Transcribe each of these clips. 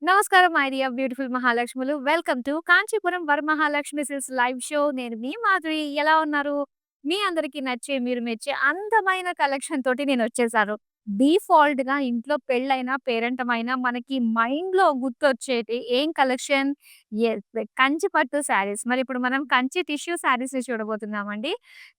నమస్కారం my dear beautiful మహాలక్ష్ములు. Welcome to Kanchipuram Varamahalakshmi silks live show. నేను మీ మాధురి. ఎలా ఉన్నారు? మీ అందరికి నచ్చే, మీరు మెచ్చే అందమైన కలెక్షన్ తోటి నేనొచ్చేసాను. డిఫాల్ట్‌గా ఇంట్లో పెళ్ళైనా, పేరంటమైనా మనకి మైండ్‌లో గుర్తొచ్చేటి ఏం కలెక్షన్? యెస్. కంచి పట్టు శారీస్. మరిప్పుడు మనం కంచి టిష్యూ శారీస్‌ని చూడబోతున్నామండి.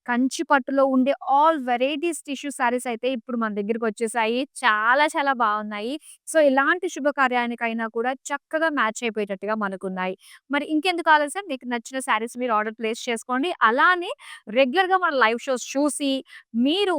కంచి పట్టులో ఉండే ఆల్ వెరైటీస్ టిష్యూ శారీస్ అయితే ఇప్పుడు మన దగ్గరకొచ్చేసాయి. చాలా చాలా బావున్నాయి. సో, ఎలాంటి శుభకార్యానికైనా కూడా చక్కగా మ్యాచ్ అయిపోయేటట్టుగా మనకున్నాయి. మరి ఇంకెందుకు ఆలస్యం, మీకు నచ్చిన శారీస్ మీరు ఆర్డర్ ప్లేస్ చేసుకోండి. అలానే రెగ్యులర్‌గా మన లైవ్ షోస్ చూసి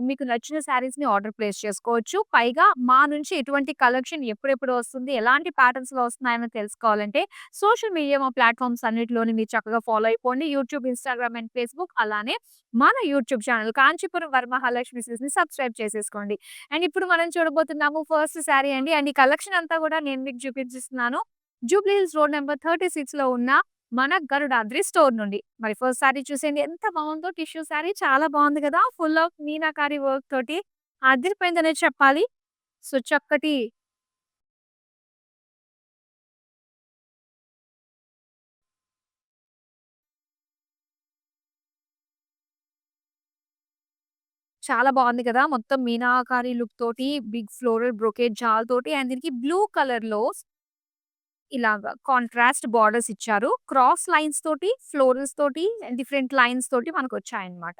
మీకు నచ్చిన శారీస్‌ని ఆర్డర్ ప్లేస్ చేసుకోవచ్చు. పైగా మా నుంచి ఎటువంటి కలెక్షన్ ఎప్పుడెప్పుడు వస్తుంది, ఎలాంటి ప్యాటర్న్స్‌లో వస్తున్నాయని తెలుసుకోవాలంటే సోషల్ మీడియా మా ప్లాట్‌ఫార్మ్స్ అన్నిటిలోని మీరు చక్కగా ఫాలో అయిపోండి. యూట్యూబ్, ఇన్‌స్టాగ్రామ్ అండ్ ఫేస్‌బుక్, అలానే మన యూట్యూబ్ ఛానల్ కాంచీపురం వరమహాలక్ష్మి సిల్క్స్‌ని సబ్స్క్రైబ్ చేసేసుకోండి. అండ్ ఇప్పుడు మనం చూడబోతున్నాము ఫస్ట్ శారీ అండి. అండ్ ఈ కలెక్షన్ అంతా కూడా నేను మీకు చూపించిస్తున్నాను. జూబ్లీ హిల్స్ రోడ్ నంబర్ 36లో ఉన్న మన గరుడాద్రి స్టోర్ నుండి. మరి ఫస్ట్ శారీ చూసేయండి. ఎంత బావుందో, టిష్యూ శారీ చాలా బావుంది కదా! ఫుల్ ఆఫ్ మీనాకారి వర్క్ తోటి అదిరిపోయిందనే చెప్పాలి. సో, చక్కటి చాలా బావుంది కదా! మొత్తం మీనాకారి లుక్ తోటి, బిగ్ ఫ్లోరల్ బ్రొకేట్ జాల్ తోటి అండ్ దీనికి బ్లూ కలర్‌లో ఇలాగా కాంట్రాస్ట్ బోర్డర్స్ ఇచ్చారు. క్రాస్ లైన్స్ తోటి, ఫ్లోరల్స్ తోటి, డిఫరెంట్ లైన్స్ తోటి మనకొచ్చాయన్నమాట.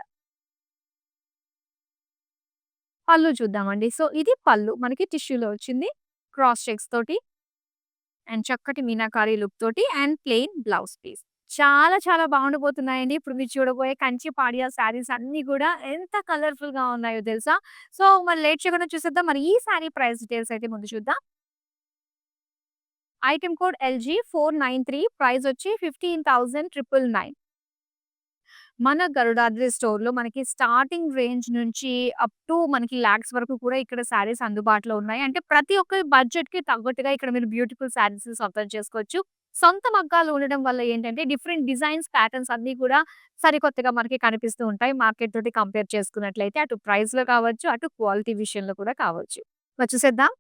పళ్ళు చూద్దామండి. సో, ఇది పళ్ళు. మనకి టిష్యూలో వచ్చింది. క్రాస్ చెక్స్ తోటి అండ్ చక్కటి మీనాకారి లుక్ తోటి అండ్ ప్లెయిన్ బ్లౌజ్ పీస్. చాలా చాలా బాగుండబోతున్నాయండి. ఇప్పుడు మీరు చూడబోయే కంచి పాడియా శారీస్ అన్నీ గూడా ఎంత కలర్‌ఫుల్‌గా ఉన్నాయో తెలుసా? సో, మరి లేట్ చేయకుండా చూసేద్దాం. మరి ఈ శారీ ప్రైస్ డీటెయిల్స్ అయితే ముందు చూద్దాం. ఐటెమ్ కోడ్ LG493, ప్రైస్ వచ్చి 15,999. మన గరుడాద్రి స్టోర్‌లో మనకి స్టార్టింగ్ రేంజ్ నుంచి అప్ టు మనకి లాక్స్ వరకు కూడా ఇక్కడ శారీస్ అందుబాటులో ఉన్నాయి. అంటే ప్రతి ఒక్కరి బడ్జెట్‌కి తగ్గట్టుగా ఇక్కడ మీరు బ్యూటిఫుల్ శారీస్ సొంతం చేసుకోవచ్చు. సొంత మగ్గాలు ఉండడం వల్ల ఏంటంటే డిఫరెంట్ డిజైన్స్, ప్యాటర్న్స్ అన్నీ కూడా సరికొత్తగా మనకి కనిపిస్తూ ఉంటాయి. మార్కెట్ తోటి కంపేర్ చేసుకున్నట్లయితే అటు ప్రైస్‌లో కావచ్చు, అటు క్వాలిటీ విషయంలో కూడా కావచ్చు. మరి చూసేద్దాం.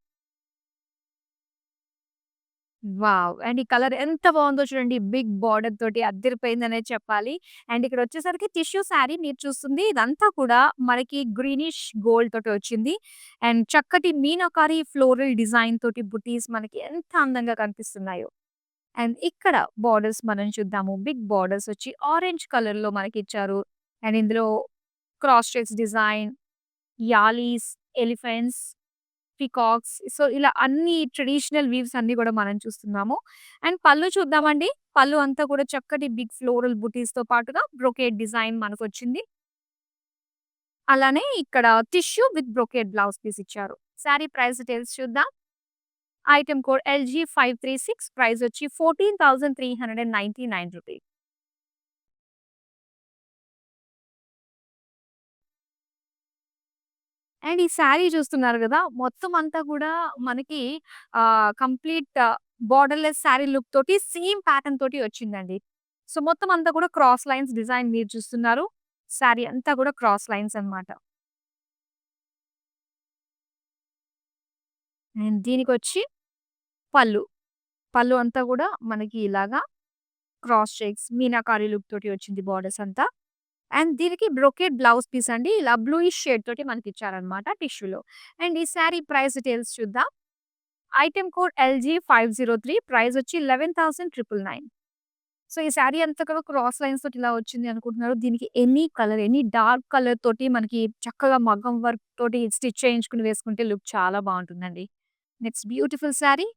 వావ్! అండ్ ఈ కలర్ ఎంత బావుందో చూడండి. బిగ్ బోర్డర్ తోటి అద్దిరిపోయిందనే చెప్పాలి. అండ్ ఇక్కడొచ్చేసరికి టిష్యూ శారీ మీరు చూస్తుంది. ఇదంతా కూడా మనకి గ్రీనిష్ గోల్డ్ తోటి వచ్చింది. అండ్ చక్కటి మీనాకారి ఫ్లోరల్ డిజైన్ తోటి బుటీస్ మనకి ఎంత అందంగా కనిపిస్తున్నాయో. అండ్ ఇక్కడ బోర్డర్స్ మనం చూద్దాము. బిగ్ బోర్డర్స్ వచ్చి ఆరెంజ్ కలర్‌లో మనకిచ్చారు. అండ్ ఇందులో cross checks design, allies, elephants, peacocks, so, ఇలా అన్ని ట్రెడిషనల్ వీవ్స్ అన్నీ గూడా మనం చూస్తున్నాము. అండ్ పళ్ళు చూద్దామండి. పళ్ళు అంతా కూడా చక్కటి బిగ్ ఫ్లోరల్ బుటీస్‌తో పాటుగా బ్రొకేడ్ డిజైన్ మనకొచ్చింది. అలానే ఇక్కడ tissue with brocade blouse piece ఇచ్చారు. శారీ ప్రైస్ డీటెయిల్స్ చూద్దాం. ఐటెమ్ కోడ్ LG536, ప్రైస్ వచ్చి 14,399 రూపీస్. అండ్ ఈ శారీ చూస్తున్నారు గదా! మొత్తం అంతా గూడా మనకి కంప్లీట్ బోర్డర్‌లెస్ శారీ లుక్ తోటి సేమ్ ప్యాటర్న్ తోటి వచ్చిందండి. సో, మొత్తం అంతా కూడా క్రాస్ లైన్స్ డిజైన్ మీరు చూస్తున్నారు. శారీ అంతా కూడా క్రాస్ లైన్స్ అన్నమాట. అండ్ దీనికొచ్చి పళ్ళు. పళ్ళు అంతా గూడా మనకి ఇలాగా క్రాస్ చెక్స్, మీనాకారి లుక్ తోటి వచ్చింది బోర్డర్స్ అంతా. అండ్ దీనికి బ్రొకేడ్ బ్లౌజ్ పీస్ అండి. ఇలా బ్లూయిష్ షేడ్ తోటి మనకిచ్చారన్నమాట టిష్యూలో. అండ్ ఈ శారీ ప్రైస్ డీటెయిల్స్ చూద్దాం. ఐటెమ్ కోడ్ LG503, ప్రైస్ వచ్చి 11,999. సో, ఈ శారీ అంతా కూడా క్రాస్ లైన్స్ తోటి ఇలా వచ్చింది అనుకుంటున్నారు. దీనికి any colour, any dark colour తోటి మనకి చక్కగా మగ్గం వర్క్ తోటి స్టిచ్ చేయించుకొని వేసుకుంటే లుక్ చాలా బావుంటుందండి. Next beautiful sari.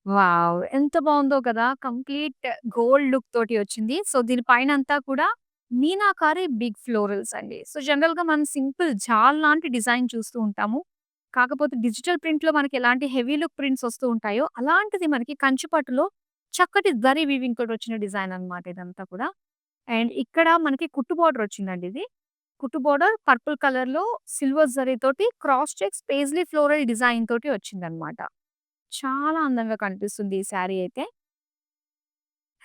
వావ్! ఎంత బావుందో కదా! కంప్లీట్ గోల్డ్ లుక్ తోటి వచ్చింది. సో, దీని పైనంతా కూడా మీనాకారి బిగ్ ఫ్లోరల్స్ అండి. సో, జనరల్‌గా మనం సింపుల్ జాల్ లాంటి డిజైన్ చూస్తూ ఉంటాము. కాకపోతే డిజిటల్ ప్రింట్‌లో మనకి ఎలాంటి హెవీ లుక్ ప్రింట్స్ వస్తూ ఉంటాయో, అలాంటిది మనకి కంచి పట్టులో చక్కటి జరీ వీవింగ్ తోటి వచ్చిన డిజైన్ అన్నమాట ఇదంతా కూడా. అండ్ ఇక్కడ మనకి కుట్టు బోర్డర్ వచ్చిందండి ఇది. కుట్టు బోర్డర్ పర్పుల్ కలర్‌లో సిల్వర్ జరీ తోటి cross checks paisley floral design తోటి వచ్చిందన్నమాట. చాలా అందంగా కనిపిస్తుంది ఈ శారీ అయితే.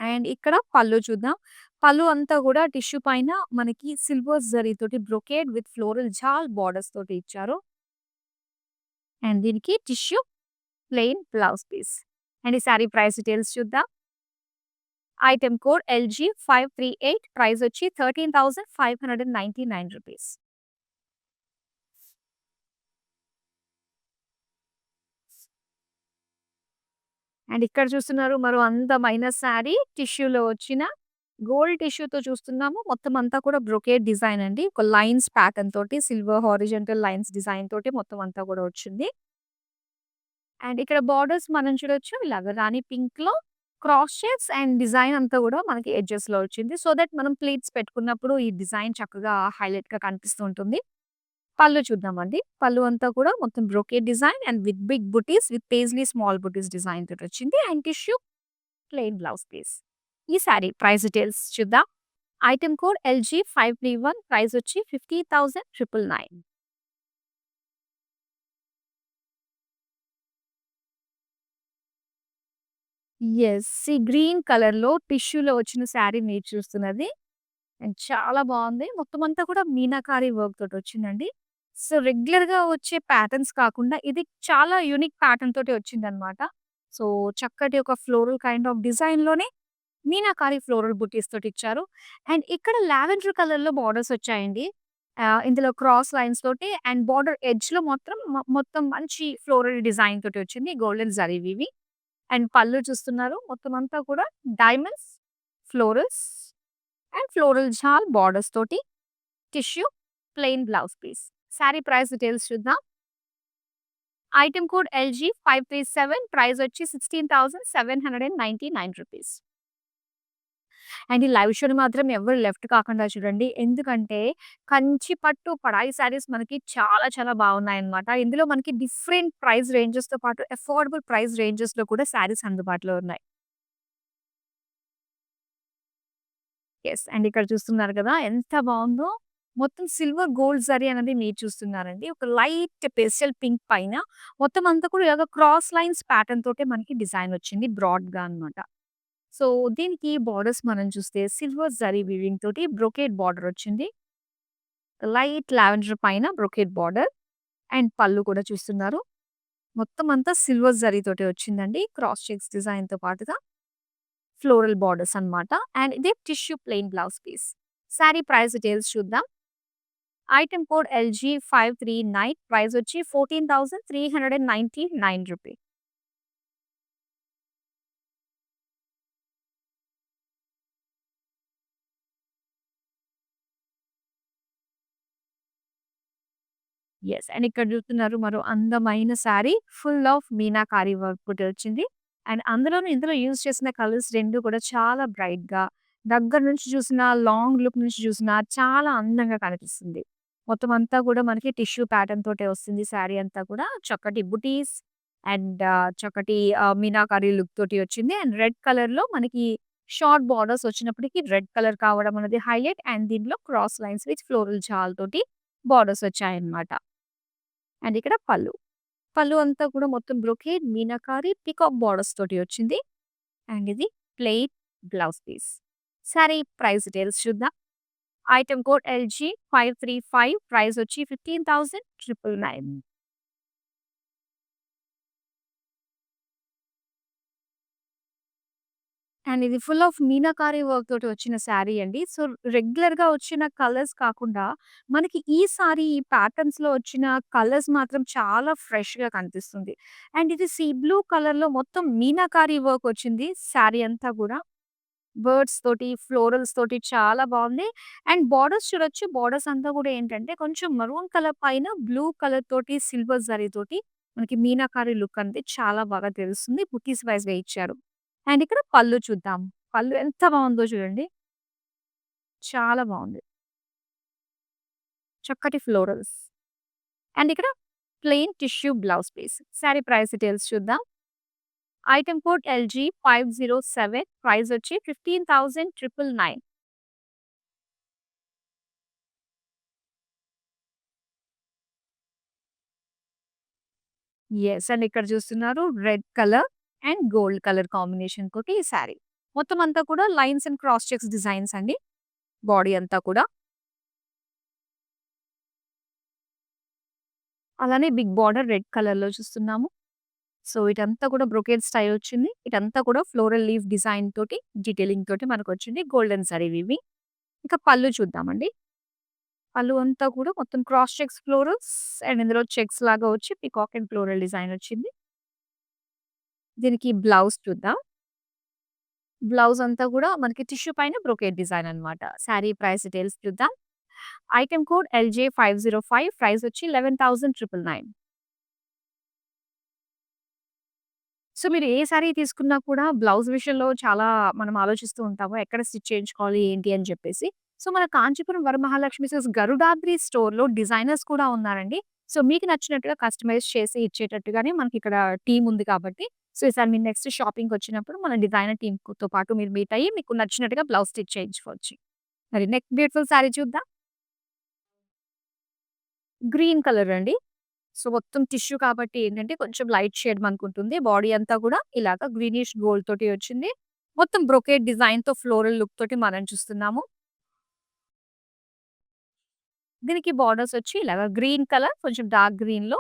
అండ్ ఇక్కడ పళ్ళు చూద్దాం. పళ్ళు అంతా గూడా టిష్యూ పైన మనకి సిల్వర్ జరీతోటి brocade with floral jaal borders తోటి ఇచ్చారు. అండ్ దీనికి tissue. Plain blouse piece. And ఈ సారీ ప్రైస్ డీటెయిల్స్ చూద్దాం. ఐటెమ్ కోడ్ LG538 ప్రైస్ వచ్చి ₹13,599. అండ్ ఇక్కడ చూస్తున్నారు మరో అందమైన సారీ టిష్యూలో వచ్చిన గోల్డ్ టిష్యూతో చూస్తున్నాము. మొత్తం అంతా కూడా బ్రొకేడ్ డిజైన్ అండి. ఒక లైన్స్ ప్యాటర్న్ తోటి సిల్వర్ హారిజాంటల్ లైన్స్ డిజైన్ తోటి మొత్తం అంతా కూడా వచ్చింది. అండ్ ఇక్కడ బార్డర్స్ మనం చూడొచ్చు ఇలాగ రాణి పింక్‌లో క్రాస్ షేప్స్ అండ్ డిజైన్ అంతా కూడా మనకి ఎడ్జెస్‌లో వచ్చింది. సో దట్ మనం ప్లీట్స్ పెట్టుకున్నప్పుడు ఈ డిజైన్ చక్కగా హైలైట్‌గా కనిపిస్తూ ఉంటుంది. పళ్ళు చూద్దామండి. పళ్ళు అంతా కూడా మొత్తం brocade design and with big butis with paisley small butis design తోటొచ్చింది. And tissue plain blouse piece. ఈ సారీ ప్రైస్ డీటెయిల్స్ చూద్దాం. ఐటెమ్ కోడ్ LG531 ప్రైస్ వచ్చి 50,999. యెస్. ఈ గ్రీన్ కలర్‌లో టిష్యూలో వచ్చిన సారీ మీరు చూస్తున్నది. అండ్ చాలా బావుంది. మొత్తం అంతా కూడా మీనాకారి వర్క్ తోటొచ్చిందండి. సో, రెగ్యులర్‌గా వచ్చే ప్యాటర్న్స్ కాకుండా ఇది చాలా యూనిక్ ప్యాటర్న్ తోటి వచ్చిందనమాట. సో, చక్కటి ఒక ఫ్లోరల్ కైండ్ ఆఫ్ డిజైన్‌లోనే మీనాకారి ఫ్లోరల్ బుటీస్ తోటిచ్చారు. అండ్ ఇక్కడ లావెండర్ కలర్‌లో బార్డర్స్ వచ్చాయండి. ఇందులో క్రాస్ లైన్స్ తోటి అండ్ బార్డర్ ఎడ్జ్‌లో మాత్రం మొత్తం మంచి ఫ్లోరల్ డిజైన్ తోటి వచ్చింది. గోల్డెన్ జరీ వీవి. అండ్ పళ్ళు చూస్తున్నారు. మొత్తం అంతా కూడా diamonds, florals and floral jaal borders తోటి tissue plain blouse piece. Sari price details చూద్దాం. ఐటెమ్ కోడ్ LG537 ప్రైస్ వచ్చి ₹16,799. అండ్ ఈ లైవ్ షోని మాత్రం ఎవరు లెఫ్ట్ కాకుండా చూడండి. ఎందుకంటే కంచి పట్టు పడాయి శారీస్ మనకి చాలా చాలా బాగున్నాయన్నమాట. ఇందులో మనకి డిఫరెంట్ ప్రైస్ రేంజెస్‌తో పాటు అఫోర్డబుల్ ప్రైస్ రేంజెస్‌లో కూడా శారీస్ అందుబాటులో ఉన్నాయి. యెస్. అండ్ ఇక్కడ చూస్తున్నారు కదా! ఎంత బావుందో. మొత్తం సిల్వర్ గోల్డ్ జరీ అనేది మీరు చూస్తున్నారండి. ఒక లైట్ పేస్టల్ పింక్ పైన మొత్తం అంతా కూడా ఇలాగ క్రాస్ లైన్స్ ప్యాటర్న్ తోటే మనకి డిజైన్ వచ్చింది బ్రాడ్‌గా అన్నమాట. సో, దీనికి బార్డర్స్ మనం చూస్తే సిల్వర్ జరీ వీవింగ్ తోటి బ్రొకేడ్ బార్డర్ వచ్చింది. లైట్ లావెండర్ పైన బ్రొకేడ్ బార్డర్ అండ్ పళ్ళు కూడా చూస్తున్నారు. మొత్తం అంతా సిల్వర్ జరీ తోటి వచ్చిందండి. క్రాస్ చెక్స్ డిజైన్‌తో పాటుగా ఫ్లోరల్ బార్డర్స్ అన్నమాట. అండ్ ఇదే tissue plain blouse piece. Sari price details చూద్దాం. ఐటెమ్ కోడ్ LG539 ప్రైస్ వచ్చి ₹14,399. యెస్. అండ్ ఇక్కడ చూస్తున్నారు మరో అందమైన sari full of meenakari work తోటి వచ్చింది. అండ్ అందులోను ఇందులో యూజ్ చేసిన కలర్స్ 2 కూడా చాలా బ్రైట్‌గా దగ్గర నుంచి చూసినా, లాంగ్ లుక్ నుంచి చూసినా చాలా అందంగా కనిపిస్తుంది. మొత్తం అంతా కూడా మనకి టిష్యూ ప్యాటర్న్ తోటే వస్తుంది సారీ అంతా కూడా. చక్కటి బుటీస్ అండ్ చక్కటి మీనాకారి లుక్ తోటి వచ్చింది. అండ్ రెడ్ కలర్‌లో మనకి షార్ట్ బార్డర్స్ వచ్చినప్పటికి రెడ్ కలర్ కావడం అనేది హైలైట్. అండ్ దీంట్లో క్రాస్ లైన్స్ విత్ ఫ్లోరల్ జాల్ తోటి బార్డర్స్ వచ్చాయన్నమాట. అండ్ ఇక్కడ పళ్ళు. పళ్ళు అంతా కూడా మొత్తం బ్రొకేడ్ మీనాకారి పీకాక్ బార్డర్స్ తోటి వచ్చింది. అండ్ ఇది plain blouse piece. Sari price details చూద్దాం. ఐటెమ్ కోడ్ LG535 ప్రైస్ వచ్చి 15,999. అండ్ ఇది ఫుల్ ఆఫ్ మీనాకారి వర్క్ తోటి వచ్చిన సారీ అండి. సో, రెగ్యులర్‌గా వచ్చిన కలర్స్ కాకుండా మనకి ఈ సారీ ఈ ప్యాటర్న్స్‌లో వచ్చిన కలర్స్ మాత్రం చాలా ఫ్రెష్‌గా కనిపిస్తుంది. అండ్ ఇది సీ బ్లూ కలర్‌లో మొత్తం మీనాకారి వర్క్ వచ్చింది సారీ అంతా కూడా. బర్డ్స్ తోటి, ఫ్లోరల్స్ తోటి చాలా బావుంది. అండ్ బార్డర్స్ చూడొచ్చు. బార్డర్స్ అంతా కూడా ఏంటంటే కొంచెం మరూన్ కలర్ పైన బ్లూ కలర్ తోటి సిల్వర్ జరీ తోటి మనకి మీనాకారి లుక్ అనేది చాలా బాగా తెలుస్తుంది. బుటీస్ వైస్‌గా ఇచ్చారు. అండ్ ఇక్కడ పళ్ళు చూద్దాం. పళ్ళు ఎంత బావుందో చూడండి. చాలా బావుంది. చక్కటి ఫ్లోరల్స్. అండ్ ఇక్కడ plain tissue blouse piece. Sari price details చూద్దాం. ఐటెమ్ కోడ్ LG507 ప్రైస్ వచ్చి 15,999. యెస్. అండ్ ఇక్కడ చూస్తున్నారు red colour and gold colour combination తోటి ఈ సారీ. మొత్తం అంతా కూడా lines and cross checks designs అండి. బాడీ అంతా కూడా. అలానే బిగ్ బార్డర్ రెడ్ కలర్‌లో చూస్తున్నాము. సో, ఇటంతా కూడా బ్రొకేడ్ స్టైల్ వచ్చింది. ఇటంతా కూడా ఫ్లోరల్ లీఫ్ డిజైన్ తోటి, డీటెయిలింగ్ తోటి మనకొచ్చింది. Golden zari weaving. ఇంకా పళ్ళు చూద్దామండి. పళ్ళు అంతా కూడా మొత్తం క్రాస్ చెక్స్ ఫ్లోరల్స్ అండ్ ఇందులో చెక్స్ లాగా వచ్చి పీకాక్ అండ్ ఫ్లోరల్ డిజైన్ వచ్చింది. దీనికి బ్లౌజ్ చూద్దాం. బ్లౌజ్ అంతా కూడా మనకి టిష్యూ పైన బ్రొకేడ్ డిజైన్ అన్నమాట. శారీ ప్రైస్ డీటెయిల్స్ చూద్దాం. ఐటెమ్ కోడ్ LJ505 ప్రైస్ వచ్చి 11,999. సో, మీరు ఏ శారీ తీసుకున్నా కూడా బ్లౌజ్ విషయంలో చాలా మనం ఆలోచిస్తూ ఉంటాము. ఎక్కడ స్టిచ్ చేయించుకోవాలి ఏంటి అని చెప్పేసి. సో, మన కాంచీపురం వరమహాలక్ష్మి సిల్క్స్ గరుడాద్రి స్టోర్‌లో డిజైనర్స్ కూడా ఉన్నారండి. సో, మీకు నచ్చినట్టుగా కస్టమైజ్ చేసి ఇచ్చేటట్టుగానే మనకిక్కడ టీమ్ ఉంది కాబట్టి, సో, ఈసారి మీరు నెక్స్ట్ షాపింగ్‌కొచ్చినప్పుడు మన డిజైనర్ టీమ్‌తో పాటు మీరు మీట్ అయ్యి మీకు నచ్చినట్టుగా బ్లౌజ్ స్టిచ్ చేయించుకోవచ్చు. మరి నెక్స్ట్ బ్యూటిఫుల్ శారీ చూద్దాం. గ్రీన్ కలర్ అండి. సో, మొత్తం టిష్యూ కాబట్టి ఏంటంటే కొంచెం లైట్ షేడ్ మనకుంటుంది. బాడీ అంతా కూడా ఇలాగ గ్రీనిష్ గోల్డ్ తోటి వచ్చింది. మొత్తం బ్రొకేడ్ డిజైన్‌తో ఫ్లోరల్ లుక్ తోటి మనం చూస్తున్నాము. దీనికి బార్డర్స్ వచ్చి ఇలాగ గ్రీన్ కలర్ కొంచెం డార్క్ గ్రీన్‌లో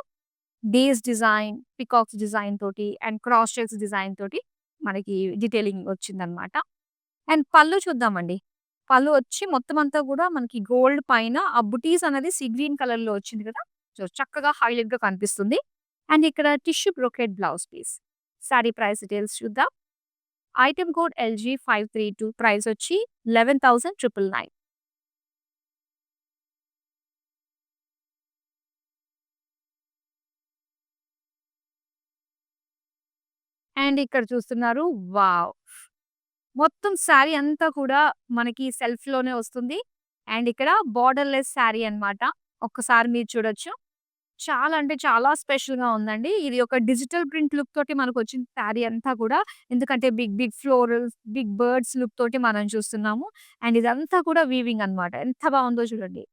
డేస్ డిజైన్, పీకాక్స్ డిజైన్ తోటి అండ్ క్రాస్ చెక్స్ డిజైన్ తోటి మనకి డీటెయిలింగ్ వచ్చిందనమాట. అండ్ పళ్ళు చూద్దామండి. పళ్ళు వచ్చి మొత్తం అంతా కూడా మనకి గోల్డ్ పైన ఆ బుటీస్ అనేది సీ గ్రీన్ కలర్‌లో వచ్చింది కదా! సో, చక్కగా హైలైట్‌గా కనిపిస్తుంది. అండ్ ఇక్కడ tissue brocade blouse piece. Sari price details చూద్దాం. ఐటెమ్ కోడ్ LG532 ప్రైస్ వచ్చి 11,999. అండ్ ఇక్కడ చూస్తున్నారు వావ్! మొత్తం శారీ అంతా కూడా మనకి సెల్ఫ్‌లోనే వస్తుంది. అండ్ ఇక్కడ బోర్డర్‌లెస్ శారీ అన్నమాట. ఒక్కసారి మీరు చూడొచ్చు. చాలా అంటే చాలా స్పెషల్‌గా ఉందండి. ఇది ఒక డిజిటల్ ప్రింట్ లుక్ తోటి మనకొచ్చిన శారీ అంతా కూడా. ఎందుకంటే big big florals, big birds look తోటి మనం చూస్తున్నాము. అండ్ ఇదంతా కూడా వీవింగ్ అన్నమాట. ఎంత బావుందో చూడండి.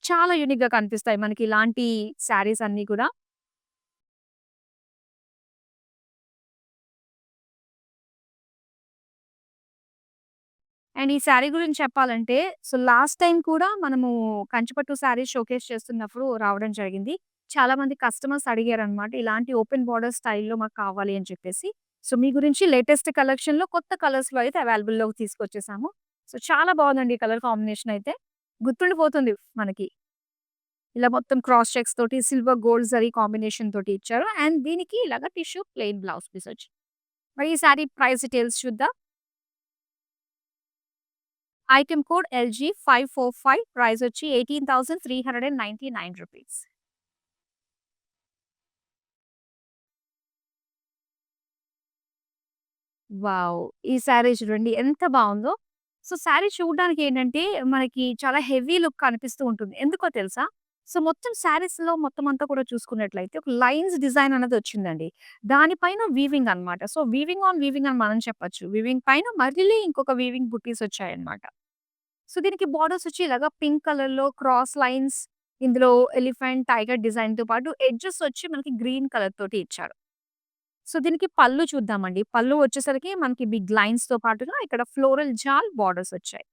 చాలా యూనిక్‌గా కనిపిస్తాయి మనకి ఇలాంటి శారీస్ అన్నీ కూడా. అండ్ ఈ శారీ గురించి చెప్పాలంటే, సో, లాస్ట్ టైమ్ కూడా మనము కంచిపట్టు శారీస్ షోకేస్ చేస్తున్నప్పుడు రావడం జరిగింది. చాలా మంది కస్టమర్స్ అడిగారనమాట. ఇలాంటి ఓపెన్ బోర్డర్ స్టైల్‌లో మాకు కావాలి అని చెప్పేసి. సో, మీ గురించి లేటెస్ట్ కలెక్షన్‌లో కొత్త కలర్స్‌లో అయితే అవైలబుల్‌లోకి తీసుకొచ్చేసాము. సో, చాలా బావుందండి ఈ కలర్ కాంబినేషన్ అయితే. గుర్తుండిపోతుంది మనకి. ఇలా మొత్తం క్రాస్ చెక్స్ తోటి సిల్వర్ గోల్డ్ జరీ కాంబినేషన్ తోటి ఇచ్చారు. అండ్ దీనికి ఇలాగ టిష్యూ ప్లెయిన్ బ్లౌజ్ పీస్ వచ్చింది. మరి ఈ శారీ ప్రైస్ డీటెయిల్స్ చూద్దాం. ఐటెమ్ కోడ్ LG545 ప్రైస్ వచ్చి 18,399 రూపీస్. వావ్! ఈ శారీ చూడండి ఎంత బావుందో. సో, శారీ చూడడానికి ఏంటంటే మనకి చాలా హెవీ లుక్ కనిపిస్తూ ఉంటుంది. ఎందుకో తెలుసా? సో, మొత్తం శారీస్‌లో మొత్తం అంతా కూడా చూసుకున్నట్లయితే ఒక లైన్స్ డిజైన్ అనేది వచ్చిందండి. దానిపైన వీవింగ్ అన్నమాట. సో, వీవింగ్ ఆన్ వీవింగ్ అని మనం చెప్పొచ్చు. వీవింగ్ పైన మళ్ళీ ఇంకొక వీవింగ్ బుట్టీస్ వచ్చాయన్నమాట. సో, దీనికి బోర్డర్స్ వచ్చి ఇలాగా పింక్ కలర్‌లో క్రాస్ లైన్స్, ఇందులో ఎలిఫెంట్, టైగర్ డిజైన్‌తో పాటు ఎడ్జెస్ వచ్చి మనకి గ్రీన్ కలర్ తోటి ఇచ్చారు. సో, దీనికి పళ్ళు చూద్దామండి. పళ్ళు వచ్చేసరికి మనకి బిగ్ లైన్స్‌తో పాటుగా ఇక్కడ ఫ్లోరల్ జాల్ బోర్డర్స్ వచ్చాయి.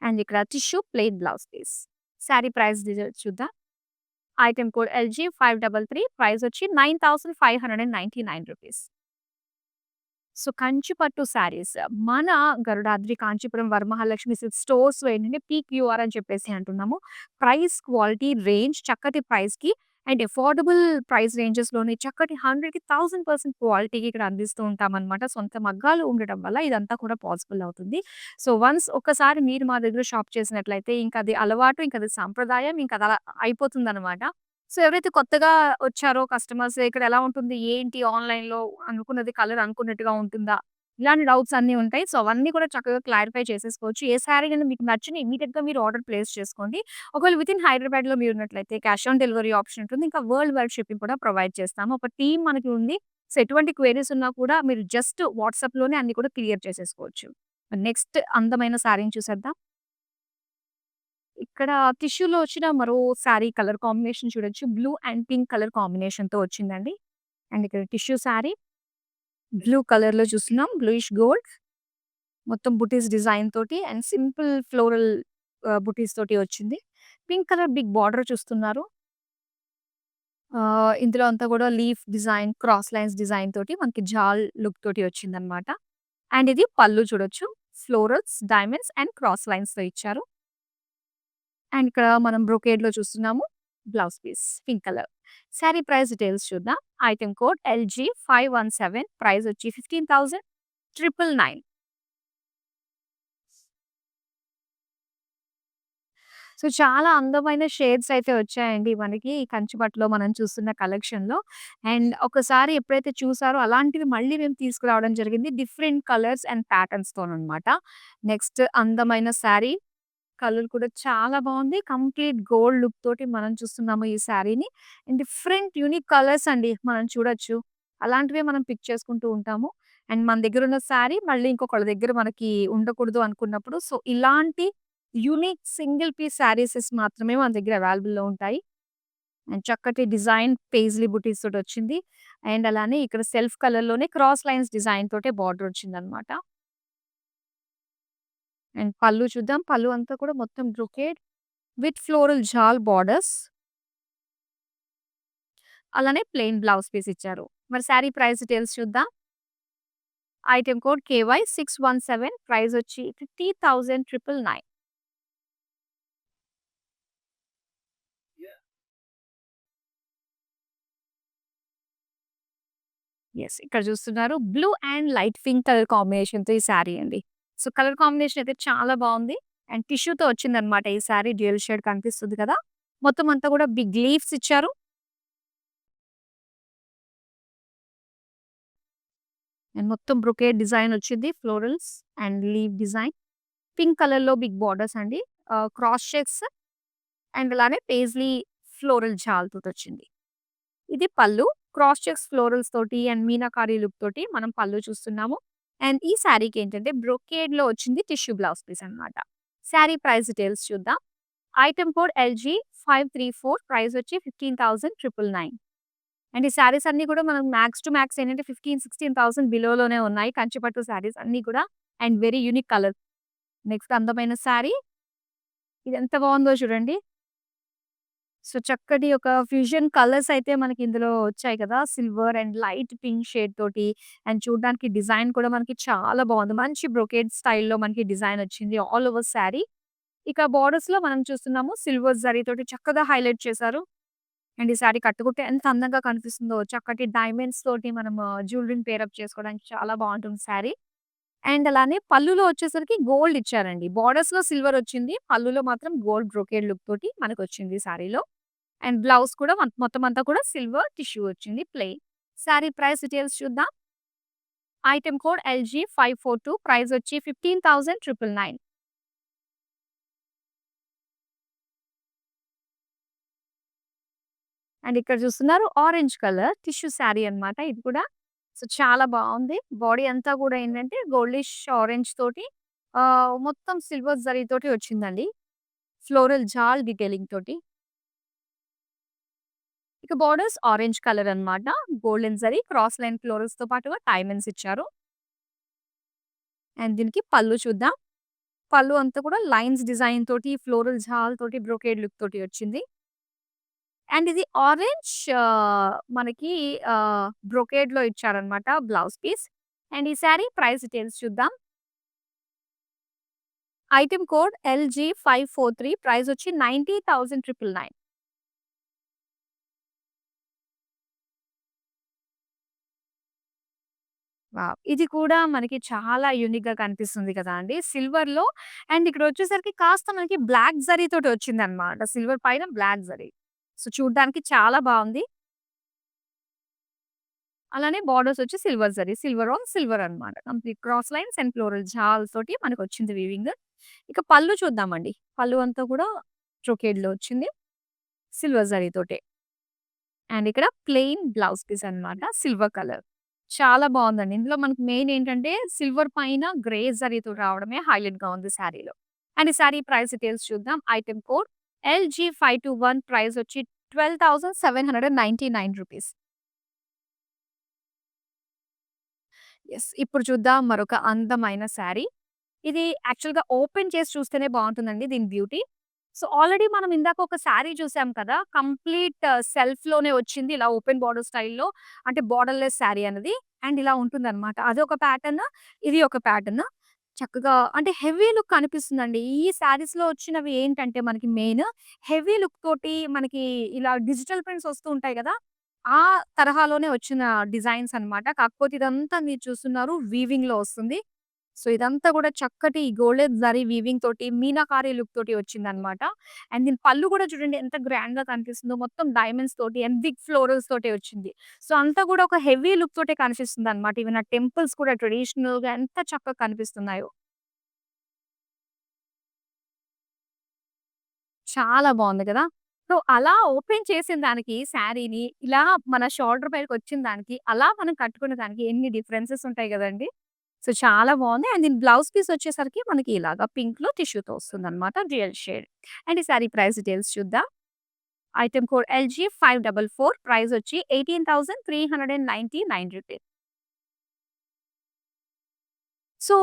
అండ్ ఇక్కడ tissue plain blouse piece. Sari price details చూద్దాం. ఐటెమ్ కోడ్ LG533 ప్రైస్ వచ్చి 9,599 రూపీస్. సో, కంచి పట్టు శారీస్. మన గరుడాద్రి కాంచీపురం వరమహాలక్ష్మి సిల్క్స్ స్టోర్స్‌లో ఏంటంటే పీక్యూఆర్ అని చెప్పేసి అంటున్నాము. ప్రైస్, క్వాలిటీ, రేంజ్ చక్కటి ప్రైస్‌కి అండ్ అఫోర్డబుల్ ప్రైస్ రేంజెస్‌లోని చక్కటి 100కి 1000% క్వాలిటీకి ఇక్కడ అందిస్తూ ఉంటామనమాట. సొంత మగ్గాలు ఉండటం వల్ల ఇదంతా కూడా పాసిబుల్ అవుతుంది. సో, వన్స్ ఒక్కసారి మీరు మా దగ్గర షాప్ చేసినట్లయితే ఇంకది అలవాటు, ఇంకది సంప్రదాయం, ఇంకది అలా అయిపోతుందనమాట. సో, ఎవరైతే కొత్తగా వచ్చారో కస్టమర్స్ ఇక్కడ ఎలా ఉంటుంది? ఏంటి ఆన్‌లైన్‌లో అనుకున్నది కలర్ అనుకున్నట్టుగా ఉంటుందా? ఇలాంటి డౌట్స్ అన్నీ ఉంటాయి. సో, అవన్నీ కూడా చక్కగా క్లారిఫై చేసేసుకోవచ్చు. ఏ శారీ అయినా మీకు నచ్చిన ఇమ్మీడియేట్‌గా మీరు ఆర్డర్ ప్లేస్ చేసుకోండి. ఒకవేళ వితిన్ హైదరాబాద్‌లో మీరున్నట్లయితే క్యాష్ ఆన్ డెలివరీ ఆప్షన్ ఉంటుంది. ఇంకా వరల్డ్ వైడ్ షిప్పింగ్ కూడా ప్రొవైడ్ చేస్తాము. ఒక టీమ్ మనకి ఉంది. సో, ఎటువంటి క్వెరీస్ ఉన్నా కూడా మీరు జస్ట్ వాట్సాప్‌లోనే అన్నీ కూడా క్లియర్ చేసేసుకోవచ్చు. నెక్స్ట్ అందమైన శారీని చూసేద్దాం. ఇక్కడ టిష్యూలో వచ్చిన మరో శారీ కలర్ కాంబినేషన్ చూడొచ్చు. బ్లూ అండ్ పింక్ కలర్ కాంబినేషన్‌తో వచ్చిందండి. అండ్ ఇక్కడ టిష్యూ శారీ బ్లూ కలర్‌లో చూస్తున్నాం. బ్లూయిష్ గోల్డ్ మొత్తం బుటీస్ డిజైన్ తోటి అండ్ సింపుల్ ఫ్లోరల్ బుటీస్ తోటి వచ్చింది. పింక్ కలర్ బిగ్ బార్డర్ చూస్తున్నారు. ఇందులో అంతా కూడా leaf design, cross lines design తోటి మనకి జాల్ లుక్ తోటి వచ్చిందనమాట. అండ్ ఇది పళ్ళు చూడొచ్చు. ఫ్లోరల్స్, డైమండ్స్ అండ్ క్రాస్ లైన్స్‌తో ఇచ్చారు. అండ్ ఇక్కడ మనం బ్రొకేడ్‌లో చూస్తున్నాము. Blouse piece pink colour. Sari price details చూద్దాం. ఐటెమ్ కోడ్ LG517 ప్రైస్ వచ్చి 15,999. సో, చాలా అందమైన షేడ్స్ అయితే వచ్చాయండి మనకి ఈ కంచి పట్టులో మనం చూస్తున్న కలెక్షన్‌లో. అండ్ ఒకసారి ఎప్పుడైతే చూసారో అలాంటివి మళ్ళీ మేము తీసుకురావడం జరిగింది. డిఫరెంట్ కలర్స్ అండ్ ప్యాటర్న్స్‌తోననమాట. నెక్స్ట్ అందమైన శారీ. కలర్ కూడా చాలా బావుంది. కంప్లీట్ గోల్డ్ లుక్ తోటి మనం చూస్తున్నాము ఈ శారీని. అండ్ డిఫరెంట్ యూనిక్ కలర్స్ అండి మనం చూడొచ్చు. అలాంటివే మనం పిక్ చేసుకుంటూ ఉంటాము. అండ్ మన దగ్గరున్న శారీ మళ్ళీ ఇంకొకళ్ళ దగ్గర మనకి ఉండకూడదు అనుకున్నప్పుడు సో, ఇలాంటి యూనిక్ సింగిల్ పీస్ శారీసెస్ మాత్రమే మన దగ్గర అవైలబుల్‌లో ఉంటాయి. అండ్ చక్కటి డిజైన్ పేజ్లీ బుటీస్ తోటొచ్చింది. అండ్ అలానే ఇక్కడ సెల్ఫ్ కలర్‌లోనే క్రాస్ లైన్స్ డిజైన్ తోటే బార్డర్ వచ్చిందనమాట. అండ్ పళ్ళు చూద్దాం. పళ్ళు అంతా కూడా మొత్తం brocade with floral jaal borders. అలానే ప్లెయిన్ బ్లౌజ్ పీస్ ఇచ్చారు. మరి శారీ ప్రైస్ డీటెయిల్స్ చూద్దాం. ఐటెమ్ కోడ్ KY617 ప్రైస్ వచ్చి 50,999. యెస్. ఇక్కడ చూస్తున్నారు blue and light pink colour కాంబినేషన్‌తో ఈ శారీ అండి. సో, కలర్ కాంబినేషన్ అయితే చాలా బావుంది. అండ్ టిష్యూతో వచ్చిందనమాట ఈ శారీ డ్యూయల్ షేడ్ కనిపిస్తుంది కదా! మొత్తం అంతా కూడా బిగ్ లీవ్స్ ఇచ్చారు. అండ్ మొత్తం బ్రొకేడ్ డిజైన్ వచ్చింది. Florals and leave design. Pink కలర్‌లో బిగ్ బార్డర్స్ అండి. క్రాస్ చెక్స్ అండ్ అలానే పేజ్లీ ఫ్లోరల్ జాల్‌తోటొచ్చింది. ఇది పళ్ళు. క్రాస్ చెక్స్ ఫ్లోరల్స్ తోటి అండ్ మీనాకారి లుక్ తోటి మనం పళ్ళు చూస్తున్నాము. అండ్ ఈ శారీకేంటంటే బ్రొకేడ్‌లో వచ్చింది టిష్యూ బ్లౌజ్ పీస్ అన్నమాట. శారీ ప్రైస్ డీటెయిల్స్ చూద్దాం. ఐటెమ్ కోడ్ LG534 ప్రైస్ వచ్చి 15,999. అండ్ ఈ శారీస్ అన్నీ కూడా మనం మాక్స్ టు మాక్స్ ఏంటంటే 15, 16,000 బిలోలోనే ఉన్నాయి. కంచి పట్టు శారీస్ అన్నీ కూడా and very unique colour. Next అందమైన శారీ. ఇది ఎంత బావుందో చూడండి. సో, చక్కటి ఒక ఫ్యూజన్ కలర్స్ అయితే మనకి ఇందులో వచ్చాయి కదా! Silver and light pink shade తోటి అండ్ చూడడానికి డిజైన్ కూడా మనకి చాలా బావుంది. మంచి బ్రొకేడ్ స్టైల్‌లో మనకి డిజైన్ వచ్చింది. All over sari. ఇక బోర్డర్స్‌లో మనం చూస్తున్నాము సిల్వర్ జరీ తోటి చక్కగా హైలైట్ చేశారు. అండ్ ఈ శారీ కట్టుకుంటే ఎంత అందంగా కనిపిస్తుందో చక్కటి డైమండ్స్ తోటి మనము జ్యువెలరీని పేరప్ చేసుకోవడానికి చాలా బావుంటుంది శారీ. అండ్ అలానే పళ్ళులో వచ్చేసరికి గోల్డ్ ఇచ్చారండి. బోర్డర్స్‌లో సిల్వర్ వచ్చింది. పళ్ళులో మాత్రం గోల్డ్ బ్రొకేడ్ లుక్ తోటి మనకొచ్చింది శారీలో. అండ్ బ్లౌజ్ కూడా మొత్తం అంతా కూడా సిల్వర్ టిష్యూ వచ్చింది ప్లెయిన్. శారీ ప్రైస్ డీటెయిల్స్ చూద్దాం. ఐటెమ్ కోడ్ LG542 ప్రైస్ వచ్చి 15,999. అండ్ ఇక్కడ చూస్తున్నారు ఆరెంజ్ కలర్ టిష్యూ శారీ అన్నమాట ఇది కూడా. సో, చాలా బావుంది. బాడీ అంతా కూడా ఏంటంటే గోల్డిష్ ఆరెంజ్ తోటి మొత్తం సిల్వర్ జరీ తోటి వచ్చిందండి. ఫ్లోరల్ జాల్ డీటెయిలింగ్ తోటి. ఇక బోర్డర్స్ ఆరెంజ్ కలర్ అన్నమాట. గోల్డెన్ జరీ క్రాస్ లైన్ ఫ్లోరల్స్‌తో పాటుగా డైమండ్స్ ఇచ్చారు. అండ్ దీనికి పళ్ళు చూద్దాం. పళ్ళు అంతా కూడా లైన్స్ డిజైన్ తోటి, ఫ్లోరల్ జాల్ తోటి, బ్రొకేడ్ లుక్ తోటి వచ్చింది. అండ్ ఇది ఆరెంజ్ మనకి బ్రొకేడ్‌లో ఇచ్చారన్నమాట బ్లౌజ్ పీస్. అండ్ ఈ శారీ ప్రైస్ డీటెయిల్స్ చూద్దాం. ఐటెమ్ కోడ్ LG543 ప్రైస్ వచ్చి 90,999. వావ్! ఇది కూడా మనకి చాలా యూనిక్‌గా కనిపిస్తుంది కదా అండి. సిల్వర్‌లో అండ్ ఇక్కడొచ్చేసరికి కాస్త మనకి బ్లాక్ జరీ తోటి వచ్చిందన్నమాట. సిల్వర్ పైన బ్లాక్ జరీ. సో, చూడ్డానికి చాలా బావుంది. అలానే బోర్డర్స్ వచ్చి silver zari. Silver on silver అన్నమాట. Complete cross lines and floral jaals తోటి మనకొచ్చింది వీవింగ్. ఇక పళ్ళు చూద్దామండి. పళ్ళు అంతా కూడా బ్రొకేడ్‌లో వచ్చింది. సిల్వర్ జరీ తోటే. అండ్ ఇక్కడ ప్లెయిన్ బ్లౌజ్ పీస్ అన్నమాట. Silver colour. చాలా బావుందండి. ఇందులో మనకు మెయిన్ ఏంటంటే సిల్వర్ పైన గ్రే జరీతో రావడమే హైలైట్‌గా ఉంది శారీలో. అండ్ ఈ శారీ ప్రైస్ డీటెయిల్స్ చూద్దాం. ఐటెమ్ కోడ్ LG521 ప్రైస్ వచ్చి 12,799 రూపీస్. యెస్. ఇప్పుడు చూద్దాం మరొక అందమైన శారీ. ఇది యాక్చువల్‌గా ఓపెన్ చేసి చూస్తేనే బావుంటుందండి దీని బ్యూటీ. సో, ఆల్రెడీ మనం ఇందాక ఒక శారీ చూసాం కదా! కంప్లీట్ సెల్ఫ్‌లోనే వచ్చింది. ఇలా ఓపెన్ బోర్డర్ స్టైల్‌లో అంటే బోర్డర్‌లెస్ శారీ అనేది. అండ్ ఇలా ఉంటుందన్నమాట. అదొక ప్యాటర్న్. ఇది ఒక ప్యాటర్న్. చక్కగా అంటే హెవీ లుక్ కనిపిస్తుందండి. ఈ శారీస్‌లో వచ్చినవి ఏంటంటే మనకి మెయిన్ హెవీ లుక్ తోటి మనకి ఇలా డిజిటల్ ప్రింట్స్ వస్తూ ఉంటాయి గదా! ఆ తరహాలోనే వచ్చిన డిజైన్స్ అన్నమాట. కాకపోతే ఇదంతా మీరు చూస్తున్నారు వీవింగ్‌లో వస్తుంది. సో, ఇదంతా గూడా చక్కటి గోల్డెన్ జరీ వీవింగ్ తోటి మీనాకారి లుక్ తోటి వచ్చిందనమాట. అండ్ దీని పళ్ళు గూడా చూడండి ఎంత గ్రాండ్‌గా కనిపిస్తుందో. మొత్తం డైమండ్స్ తోటి అండ్ బిగ్ ఫ్లోరల్స్ తోటే వచ్చింది. సో, అంతా గూడా ఒక హెవీ లుక్ తోటే కనిపిస్తుందనమాట. ఈవెన్ ఆ టెంపుల్స్ కూడా ట్రెడిషనల్‌గా ఎంత చక్కగా కనిపిస్తున్నాయో. చాలా బావుంది గదా! సో, అలా ఓపెన్ చేసిన దానికి శారీని ఇలా మన షోల్డర్ పైకొచ్చిన దానికి, అలా మనం కట్టుకున్న దానికి ఎన్ని డిఫరెన్సెస్ ఉంటాయి గదండీ! సో, చాలా బావుంది. అండ్ దీని బ్లౌజ్ పీస్ వచ్చేసరికి మనకి ఇలాగా పింక్‌లో టిష్యూతో వస్తుందన్నమాట. Dual shade. అండ్ ఈ సారీ ప్రైస్ డీటెయిల్స్ చూద్దాం. ఐటెమ్ కోడ్ LG544 ప్రైస్ వచ్చి ₹18,399. సో,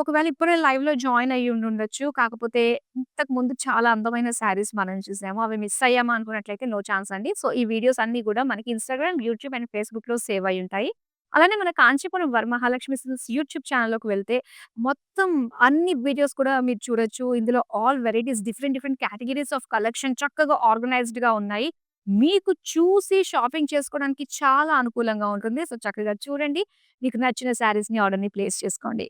ఒకవేళ ఇప్పుడే లైవ్‌లో జాయిన్ అయ్యి ఉండుండొచ్చు. కాకపోతే ఇంతకుముందు చాలా అందమైన శారీస్ మనం చూసాము. అవి మిస్ అయ్యామా అనుకున్నట్లయితే నో ఛాన్స్ అండి. సో, ఈ వీడియోస్ అన్నీ గూడా మనకి ఇన్‌స్టాగ్రామ్, యూట్యూబ్ అండ్ ఫేస్‌బుక్‌లో సేవ్ అయ్యుంటాయి. అలానే మన కాంచీపురం వరమహాలక్ష్మి సిల్క్స్ యూట్యూబ్ ఛానెల్‌లోకి వెళ్తే మొత్తం అన్ని వీడియోస్ కూడా మీరు చూడొచ్చు. ఇందులో all varieties different different categories of collection చక్కగా ఆర్గనైజ్డ్‌గా ఉన్నాయి. మీకు చూసి షాపింగ్ చేసుకోవడానికి చాలా అనుకూలంగా ఉంటుంది. సో, చక్కగా చూడండి. మీకు నచ్చిన శారీస్‌ని ఆర్డర్‌ని ప్లేస్ చేసుకోండి.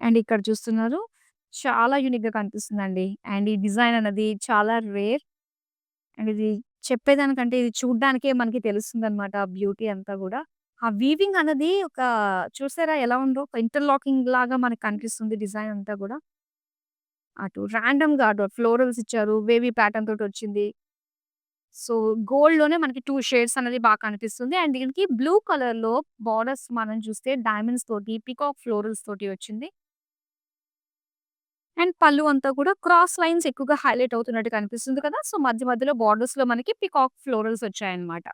అండ్ ఇక్కడ చూస్తున్నారు. చాలా యూనిక్‌గా కనిపిస్తుందండి. అండ్ ఈ డిజైన్ అన్నది చాలా రేర్. అండ్ ఇది చెప్పేదానికంటే ఇది చూడ్డానికే మనకి తెలుస్తుందనమాట. ఆ బ్యూటీ అంతా గూడా. ఆ వీవింగ్ అన్నది ఒక చూసారా ఎలా ఉందో? ఒక ఇంటర్‌లాకింగ్ లాగా మనకు కనిపిస్తుంది డిజైన్ అంతా గూడా. అటు రాండమ్‌గా అటు ఫ్లోరల్స్ ఇచ్చారు. వేవీ ప్యాటర్న్ తోటొచ్చింది. సో, గోల్డ్‌లోనే మనకి 2 షేడ్స్ అనేది బాగా కనిపిస్తుంది. అండ్ దీనికి బ్లూ కలర్‌లో బోర్డర్స్ మనం చూస్తే డైమండ్స్ తోటి, పీకాక్ ఫ్లోరల్స్ తోటి వచ్చింది. అండ్ పల్లు అంతా కూడా క్రాస్ లైన్స్ ఎక్కువగా హైలైట్ అవుతున్నట్టు కనిపిస్తుంది కదా! సో, మధ్య మధ్యలో బోర్డర్స్‌లో మనకి పీకాక్ ఫ్లోరల్స్ వచ్చాయన్నమాట.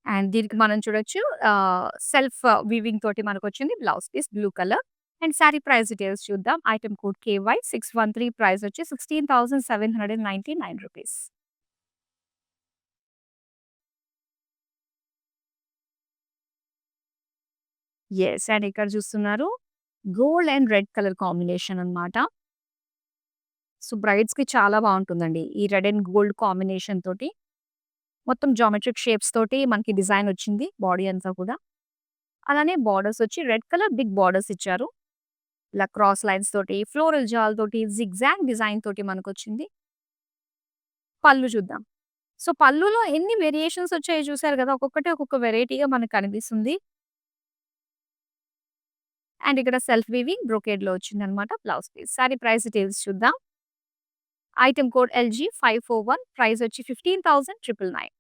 అండ్ దీనికి మనం చూడొచ్చు సెల్ఫ్ వీవింగ్ తోటి మనకొచ్చింది. Blouse piece blue colour. And sari price details చూద్దాం. ఐటెమ్ కోడ్ KY613 ప్రైస్ వచ్చి ₹16,799. యెస్. అండ్ ఇక్కడ చూస్తున్నారు. Gold and red colour combination అన్నమాట. సో, బ్రైడ్స్‌కి చాలా బావుంటుందండి. ఈ రెడ్ అండ్ గోల్డ్ కాంబినేషన్ తోటి. మొత్తం జామెట్రిక్ షేప్స్ తోటి మనకి డిజైన్ వచ్చింది. బాడీ అంతా కూడా. అలానే బోర్డర్స్ వచ్చి రెడ్ కలర్ బిగ్ బోర్డర్స్ ఇచ్చారు. ఇలా క్రాస్ లైన్స్ తోటి, ఫ్లోరల్ జాల్ తోటి, జిగ్‌జాగ్ డిజైన్ తోటి మనకొచ్చింది. పళ్ళు చూద్దాం. సో, పళ్ళులో ఎన్ని వేరియేషన్స్ వచ్చాయో చూసారు గదా! ఒక్కొక్కటి ఒక్కొక్క వేరైటీగా మనకు కనిపిస్తుంది. అండ్ ఇక్కడ సెల్ఫ్ వీవింగ్ బ్రొకేడ్‌లో వచ్చిందనమాట blouse piece. Sari price details చూద్దాం. ఐటెమ్ కోడ్ LG541 ప్రైస్ వచ్చి 15,999.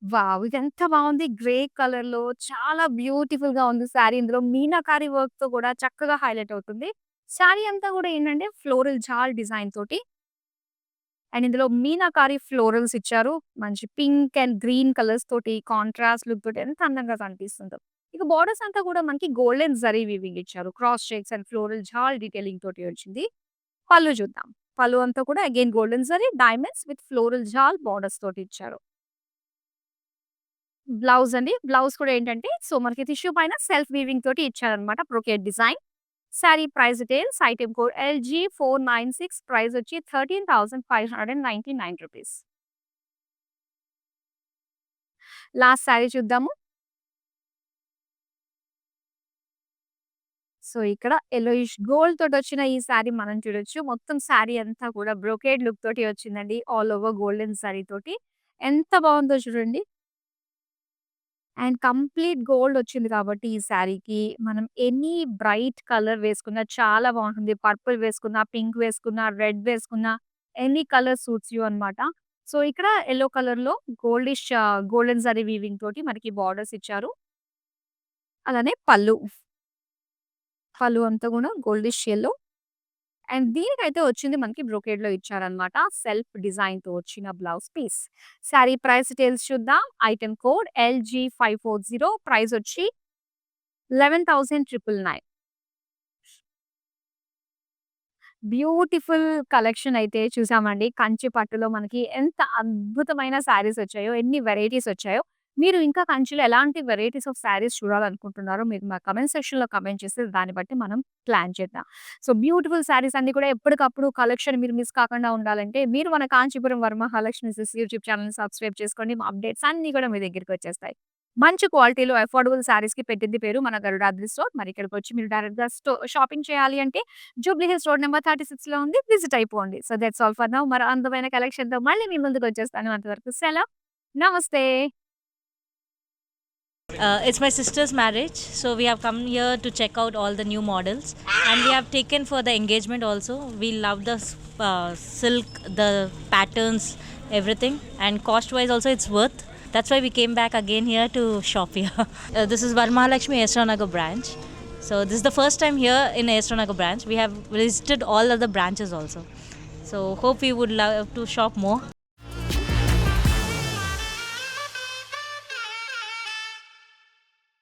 వావ్! ఇదెంత బావుంది. గ్రే కలర్‌లో చాలా బ్యూటిఫుల్‌గా ఉంది సారీ. ఇందులో మీనాకారి వర్క్‌తో కూడా చక్కగా హైలైట్ అవుతుంది. సారీ అంతా గూడా ఏంటంటే ఫ్లోరల్ జాల్ డిజైన్ తోటి అండ్ ఇందులో మీనాకారి ఫ్లోరల్స్ ఇచ్చారు. మంచి పింక్ అండ్ గ్రీన్ కలర్స్ తోటి కాంట్రాస్ట్ లుక్ తోటి ఎంత అందంగా కనిపిస్తుందో. ఇక బోర్డర్స్ అంతా కూడా మనకి గోల్డెన్ జరీ వీవింగ్ ఇచ్చారు. Cross checks and floral jaal detailing తోటి వచ్చింది. పళ్ళు చూద్దాం. పళ్ళు అంతా కూడా again golden zari diamonds with floral jaal borders తోటి ఇచ్చారు. బ్లౌజ్ అండి. బ్లౌజ్ కూడా ఏంటంటే సో, మనకి టిష్యూ పైన సెల్ఫ్ వీవింగ్ తోటి ఇచ్చారన్నమాట. Brocade design. Sari price details item code LG496 price వచ్చి ₹13,599. లాస్ట్ సారీ చూద్దాము. సో, ఇక్కడ యెల్లోయిష్ గోల్డ్ తోటొచ్చిన ఈ సారీ మనం చూడొచ్చు. మొత్తం సారీ అంతా కూడా బ్రొకేడ్ లుక్ తోటి వచ్చిందండి. ఆల్ ఓవర్ గోల్డెన్ సారీ తోటి. ఎంత బావుందో చూడండి. అండ్ కంప్లీట్ గోల్డ్ వచ్చింది కాబట్టి ఈ సారీకి మనం ఎనీ బ్రైట్ కలర్ వేసుకున్నా చాలా బావుంటుంది. పర్పుల్ వేసుకున్నా, పింక్ వేసుకున్నా, రెడ్ వేసుకున్నా ఎనీ కలర్ సూట్స్ యూ అన్నమాట. సో, ఇక్కడ యెల్లో కలర్‌లో గోల్డెన్ జరీ వీవింగ్ తోటి మనకి బోర్డర్స్ ఇచ్చారు. అలానే పళ్ళు. పళ్ళు అంతా కూడా గోల్డిష్ యెల్లో. అండ్ దీనికైతే వచ్చింది మనకి బ్రొకేడ్‌లో ఇచ్చారనమాట. సెల్ఫ్ డిజైన్‌తో వచ్చిన blouse piece. Sari price details చూద్దాం. ఐటెమ్ కోడ్ LG540 ప్రైస్ వచ్చి 11,999. బ్యూటిఫుల్ కలెక్షన్ అయితే చూసామండి. కంచి పట్టులో మనకి ఎంత అద్భుతమైన శారీస్ వచ్చాయో, ఎన్ని వెరైటీస్ వచ్చాయో. మీరు ఇంకా కంచిలో ఎలాంటి వెరైటీస్ ఆఫ్ శారీస్ చూడాలనుకుంటున్నారో మీరు మా కామెంట్ సెక్షన్‌లో కామెంట్ చేస్తే దాన్ని బట్టి మనం ప్లాన్ చేద్దాం. సో, బ్యూటిఫుల్ శారీస్ అన్నీ కూడా ఎప్పటికప్పుడు కలెక్షన్ మీరు మిస్ కాకుండా ఉండాలంటే మీరు మన కాంచీపురం వరమహాలక్ష్మి సిస్ యూట్యూబ్ ఛానెల్‌ని సబ్స్క్రైబ్ చేసుకోండి. మా అప్డేట్స్ అన్నీ కూడా మీ దగ్గరికొచ్చేస్తాయి. మంచి క్వాలిటీలో అఫోర్డబుల్ శారీస్‌కి పెట్టింది పేరు మన గరుడాద్రి స్టోర్. మరి ఇక్కడికొచ్చి మీరు డైరెక్ట్‌గా షాపింగ్ చేయాలి అంటే జూబ్లీ హిల్స్ రోడ్ నంబర్ 36లో ఉంది. విజిట్ అయిపోండి. So, that's all for now. మరో అందమైన కలెక్షన్‌తో మళ్ళీ మీ ముందుకొచ్చేస్తాను. అంతవరకు సెలవు. నమస్తే. It's my sister's marriage, so we have come here to check out all the new models, and we have taken for the engagement also. We love the silk, the patterns, everything, and cost-wise also it's worth. That's why we came back again here to shop here. This is Varmahalakshmi Esranagar branch. So this is the first time here in Esranagar branch. We have visited all other branches also. So hope we would love to shop more.